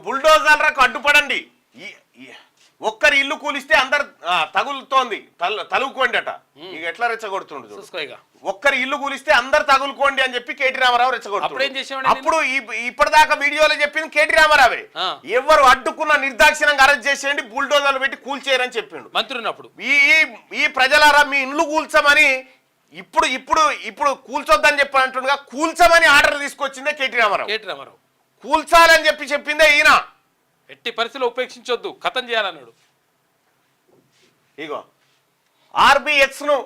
బుల్డోజర్లకు అడ్డుపడండి. ఒక్కరి ఇల్లు కూలిస్తే అందరు తగులుతోంది తలుగుకోండి అట. ఇక ఎట్లా రెచ్చగొడుతుండు. ఒక్కరి ఇల్లు కూలిస్తే అందరు తగులుకోండి అని చెప్పి కేటీ రామారావు రెచ్చగొడుతుంది. అప్పుడు ఇప్పటిదాకా వీడియోలో చెప్పింది కేటీ రామారావే. ఎవరు అడ్డుకున్న నిర్దాక్షిణంగా అరెస్ట్ చేసేయండి, బుల్డోజర్లు పెట్టి కూల్చేయరని చెప్పిండు మంత్రున్నప్పుడు. ఈ ప్రజలారా మీ ఇల్లు కూల్చమని ఇప్పుడు ఇప్పుడు ఇప్పుడు కూల్చొద్దని చెప్పి అంటుండగా కూల్చమని ఆర్డర్ తీసుకొచ్చిందే కేటీ రామారావు. కూల్చాలని చెప్పి చెప్పిందే ఈయన. ఎట్టి పరిస్థితుల్లో ఉపేక్షించొద్దు, ఖతం చేయాలన్నాడు. ఇగో ఆర్బిఎక్స్ ను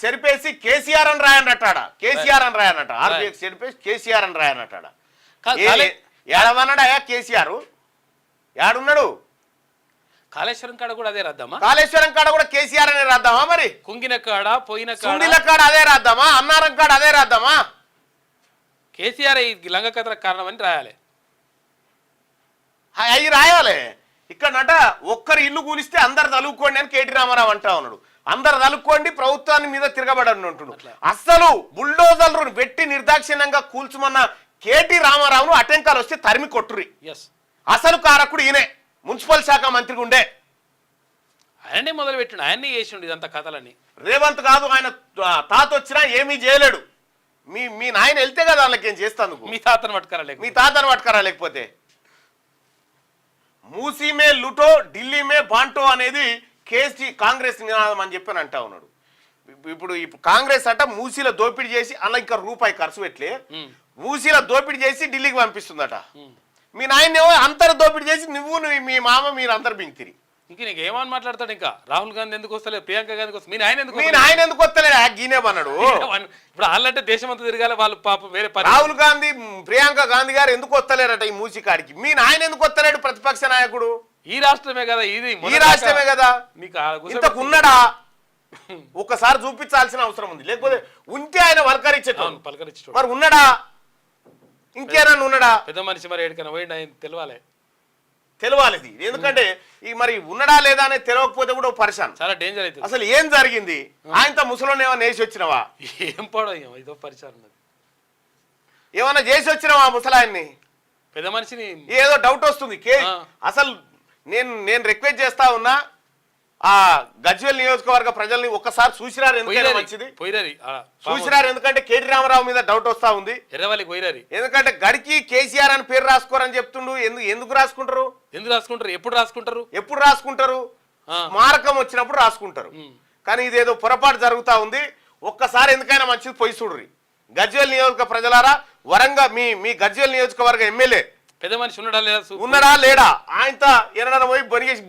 చెరిపేసి కేసీఆర్ అని రాయనట్టాడా. కేసీఆర్ అని రాయనట. ఆర్బిఎక్స్ చెరిపేసి కేసీఆర్ అని రాయనట్టాడా. ఏడవన్నాడా కేసీఆర్? ఏడున్నాడు? కాళేశ్వరం కాడ కూడా అదే రాద్దామా? కాళేశ్వరం కాడ కూడా కేసీఆర్ అనే రాద్దామా? మరి కుంగిన కాడ పోయిన కాడ అదే రాద్దామా? అన్నారం కాడ అదే రాద్దామా? కేసీఆర్ ఈ లంగ కథలకు కారణం అని రాయాలి. అవి రాయాలి. ఇక్కడనట ఒక్కరి ఇల్లు కూలిస్తే అందరు తలుక్కోండి అని కేటీ రామారావు అంటా ఉన్నాడు. అందరు తలుక్కోండి, ప్రభుత్వాన్ని మీద తిరగబడని అంటున్నాడు. అస్సలు బుల్డోజర్లు పెట్టి నిర్దాక్షిణ్యంగా కూల్చుమన్న కేటీ రామారావును అటెంకాలు వస్తే తరిమి కొట్టురి. అసలు కారకుడు ఈయనే, మున్సిపల్ శాఖ మంత్రిగా ఉండే. ఆయనే మొదలు పెట్టిండు, ఆయన్ని చేసిండు ఇదంతా కథలని. రేవంత్ కాదు, ఆయన తాత వచ్చినా ఏమీ చేయలేడు. మీ నాయన వెళ్తే కదా వాళ్ళకి ఏం చేస్తాను. మీ తాతను పట్టుకరా లేకపోతే మూసీ మే లుటో ఢిల్లీ మే బాంటో అనేది కాంగ్రెస్ నినాదం అని చెప్పని అంటా ఉన్నాడు. ఇప్పుడు కాంగ్రెస్ అట మూసీలో దోపిడీ చేసి అలా ఇంకా రూపాయి ఖర్చు పెట్టలే, మూసీలో దోపిడీ చేసి ఢిల్లీకి పంపిస్తుందట. మీ నాయన అంతర్ దోపిడీ చేసి నువ్వు మీ మామ మీరు అందరు బింగితిరి. ఇంక నీకు ఏమని మాట్లాడతాడు? ఇంకా రాహుల్ గాంధీ ఎందుకు వస్తలేదు, ప్రియాంక గాంధీ వస్తుంది, మీ నాయన ఎందుకు వస్తలేదు? గీనేమన్నాడు. ఇప్పుడు వాళ్ళంటే దేశం అంతా తిరగాలి, వాళ్ళు పాపం వేరే. రాహుల్ గాంధీ ప్రియాంక గాంధీ గారు ఎందుకు వస్తలేరట ఈ మూసి కాడికి? మీ నాయన ఎందుకు వస్తలేడు? ప్రతిపక్ష నాయకుడు ఈ రాష్ట్రమే కదా, ఇది ఈ రాష్ట్రమే కదా. ఇంతకు ఉన్నాడా? ఒక్కసారి చూపించాల్సిన అవసరం ఉంది. లేకపోతే ఉంటే ఆయన పలకరించేట. మరి ఉన్నాడా? ఇంకేనా ఉన్నాడా? పెద్ద మనిషి మరి ఎక్కడికైనా పోయిండు, ఆయన తెలవాలి. ఎందుకంటే ఈ మరి ఉన్నాడా లేదా అనేది తెలియకపోతే కూడా పరిశాన్, చాలా డేంజర్ అవుతుంది. అసలు ఏం జరిగింది? ఆయనతో ముసలోని ఏమన్నా వేసి వచ్చినవా? ఏం పడో ఇదో పరిశాన్, ఏమన్నా చేసి వచ్చినవా ముసలాయన్ని? పెద్ద మనిషిని ఏదో డౌట్ వస్తుంది. అసలు నేను రిక్వెస్ట్ చేస్తా ఉన్నా, ఆ గజ్వేల్ నియోజకవర్గ ప్రజల్ని ఒక్కసారి చూసిరారు. ఎందుకంటే మంచిది చూసిరారు, ఎందుకంటే కేటీ రామారావు మీద డౌట్ వస్తా ఉంది. ఎందుకంటే గడికి కేసీఆర్ అని పేరు రాసుకోరని చెప్తుండు. ఎందుకు రాసుకుంటారు? ఎప్పుడు రాసుకుంటారు? స్మారకం వచ్చినప్పుడు రాసుకుంటారు. కానీ ఇదేదో పొరపాటు జరుగుతా ఉంది. ఒక్కసారి ఎందుకైనా మంచిది పోయి చూడ్రి. గజ్వేల్ నియోజక ప్రజలారా, వరంగా మీ గజ్వేల్ నియోజకవర్గ ఎమ్మెల్యే పెద్ద మనిషి ఉన్నాడా లేడా? ఆయనతో ఎన్నడన్నా పోయి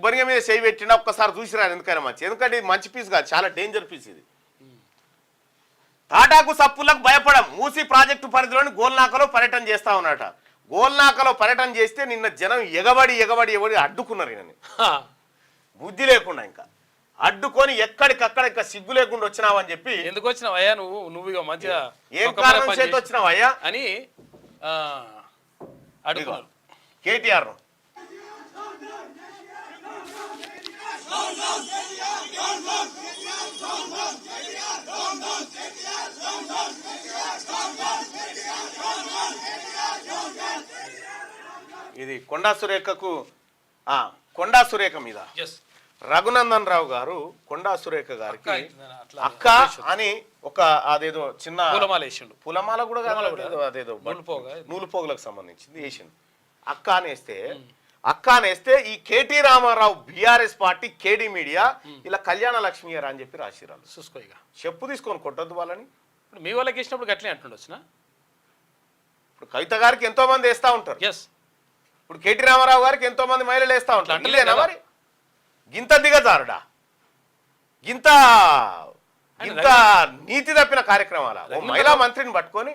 బొనిగ మీద చేయి పెట్టినా ఒక్కసారి చూసిరారు. ఎందుకైనా మంచి, ఎందుకంటే ఇది మంచి పీస్ కాదు, చాలా డేంజర్ పీస్ ఇది. తాటాకు సప్పులకు భయపడం. మూసీ ప్రాజెక్టు పరిధిలోని గోల్నాకలో పర్యటన చేస్తా ఉన్నట. గోల్నాకలో పర్యటన చేస్తే నిన్న జనం ఎగబడి అడ్డుకున్నారు. ఈయనని బుద్ధి లేకుండా ఇంకా అడ్డుకొని ఎక్కడికక్కడ ఇంకా సిగ్గు లేకుండా వచ్చినావని చెప్పి. ఎందుకు వచ్చినావయ్యా నువ్వు ఇక మంచిగా ఏం కారణం చేతి వచ్చినావయ్యా అని అడుగున్నారు కేటీఆర్. ఇది కొండా సురేఖ మీద రఘునందన్ రావు గారు కొండా సురేఖ గారికి అక్క అని ఒక అదేదో చిన్న పూలమాల కూడా అదేదో నూలుపోగులకు సంబంధించింది వేసింది. అక్క అనేస్తే ఈ కేటీ రామారావు బీఆర్ఎస్ పార్టీ కేడీ మీడియా ఇలా కళ్యాణ లక్ష్మి గారు అని చెప్పి రాసిరాలు. చూసుకోగా చెప్పు తీసుకొని కొట్టద్దు వాళ్ళని. ఇప్పుడు మీ వాళ్ళకి వేసినప్పుడు గట్లే అంటుండొచ్చునా? ఇప్పుడు కవిత గారికి ఎంతో మంది వేస్తా ఉంటారు. ఇప్పుడు కేటీ రామారావు గారికి ఎంతో మంది మహిళలు వేస్తా ఉంటారు. అంటలేనా మరి? గింత దిగజారుడా, గింత నీతి తప్పిన కార్యక్రమాల మహిళా మంత్రిని పట్టుకొని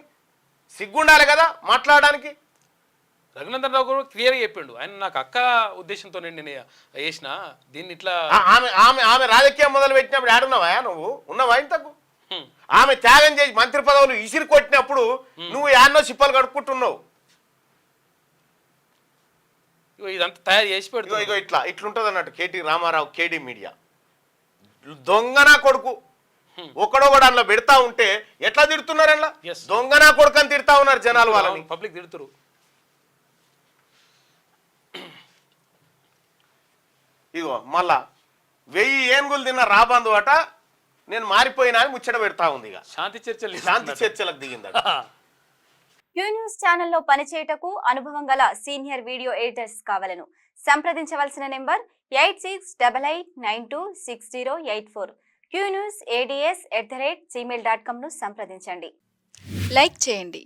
సిగ్గుండాలి కదా మాట్లాడడానికి. రఘునందన్ రావు గారు క్లియర్గా చెప్పిండు, ఆయన నాకు అక్క ఉద్దేశంతో నేను వేసిన దీన్ని ఇట్లా. ఆమె రాజకీయం మొదలు పెట్టినప్పుడు ఆడున్నావా? నువ్వు ఉన్నావా ఇంతకు? ఆమె త్యాగం చేసి మంత్రి పదవులు ఇసిరి కొట్టినప్పుడు నువ్వు యాన్నో సిప్పలు కడుక్కుంటున్నావు. ఇదంతా తయారు చేసి పెడుతూ ఇట్లుంటది అన్నట్టు కేటీ రామారావు కేడీ మీడియా. దొంగనా కొడుకు ఒకడొకడు అందులో పెడతా ఉంటే ఎట్లా తిడుతున్నారు? అట్లా దొంగనా కొడుకు అని తిడతా ఉన్నారు జనాలు, వాళ్ళని పబ్లిక్ తిడుతురు. ఇగో మళ్ళా 1000 ఏనుగులు తిన్న రాబందు అట నేను మారిపోయినా అని ముచ్చట పెడతా ఉంది ఇక శాంతి చర్చలు శాంతి చర్చలకు దిగిందట. క్యూ న్యూస్ ఛానల్లో పనిచేయటకు అనుభవం గల సీనియర్ వీడియో ఎడిటర్స్ కావాలను సంప్రదించవలసిన నెంబర్ 8688926084. qnewsads@gmail.com ను సంప్రదించండి. లైక్ చేయండి.